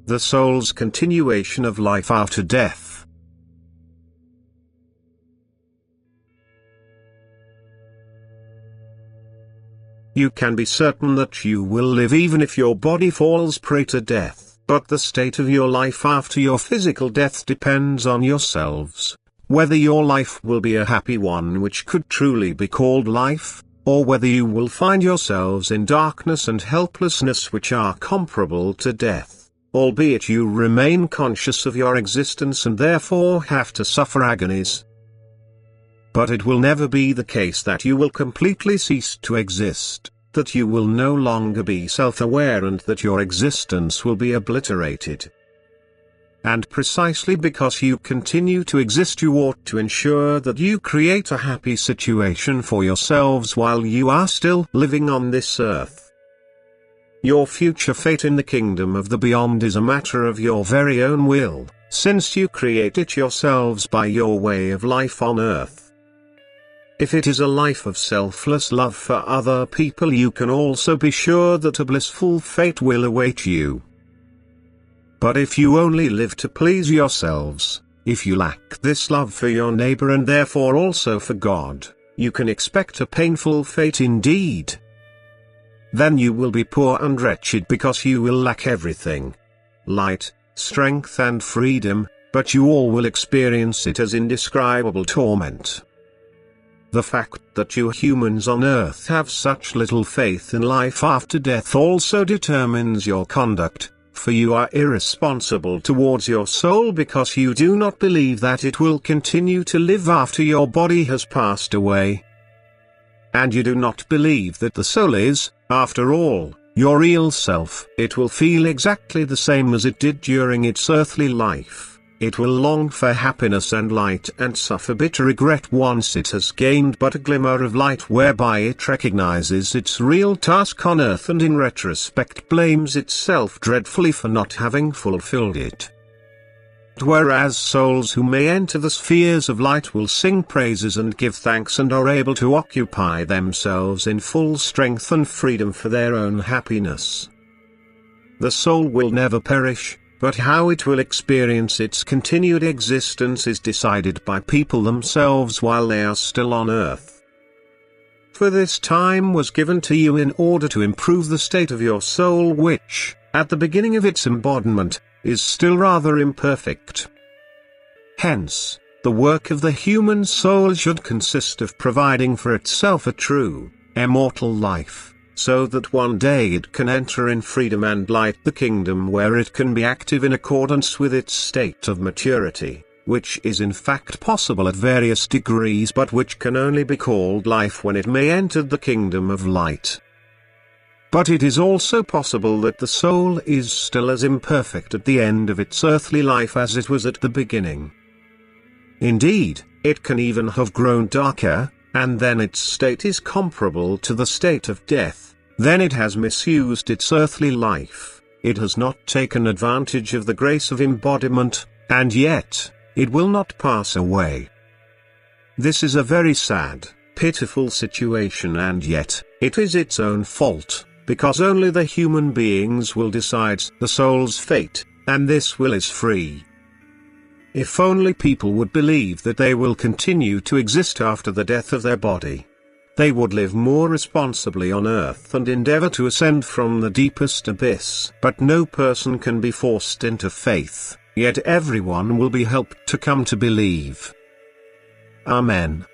The soul's continuation of life after death. You can be certain that you will live even if your body falls prey to death, but the state of your life after your physical death depends on yourselves, whether your life will be a happy one which could truly be called life, or whether you will find yourselves in darkness and helplessness which are comparable to death, albeit you remain conscious of your existence and therefore have to suffer agonies. But it will never be the case that you will completely cease to exist, that you will no longer be self-aware and that your existence will be obliterated. And precisely because you continue to exist, you ought to ensure that you create a happy situation for yourselves while you are still living on this earth. Your future fate in the kingdom of the beyond is a matter of your very own will, since you create it yourselves by your way of life on earth. If it is a life of selfless love for other people, you can also be sure that a blissful fate will await you. But if you only live to please yourselves, if you lack this love for your neighbor and therefore also for God, you can expect a painful fate indeed. Then you will be poor and wretched because you will lack everything: light, strength and freedom, but you all will experience it as indescribable torment. The fact that you humans on earth have such little faith in life after death also determines your conduct, for you are irresponsible towards your soul because you do not believe that it will continue to live after your body has passed away. And you do not believe that the soul is, after all, your real self. It will feel exactly the same as it did during its earthly life. It will long for happiness and light and suffer bitter regret once it has gained but a glimmer of light whereby it recognizes its real task on earth and in retrospect blames itself dreadfully for not having fulfilled it. Whereas souls who may enter the spheres of light will sing praises and give thanks and are able to occupy themselves in full strength and freedom for their own happiness. The soul will never perish, but how it will experience its continued existence is decided by people themselves while they are still on earth. For this time was given to you in order to improve the state of your soul which, at the beginning of its embodiment, is still rather imperfect. Hence, the work of the human soul should consist of providing for itself a true, immortal life, so that one day it can enter in freedom and light the kingdom where it can be active in accordance with its state of maturity, which is in fact possible at various degrees but which can only be called life when it may enter the kingdom of light. But it is also possible that the soul is still as imperfect at the end of its earthly life as it was at the beginning. Indeed, it can even have grown darker, and then its state is comparable to the state of death. Then it has misused its earthly life, it has not taken advantage of the grace of embodiment, and yet, it will not pass away. This is a very sad, pitiful situation, and yet, it is its own fault, because only the human beings will decide the soul's fate, and this will is free. If only people would believe that they will continue to exist after the death of their body, they would live more responsibly on earth and endeavor to ascend from the deepest abyss. But no person can be forced into faith, yet everyone will be helped to come to believe. Amen.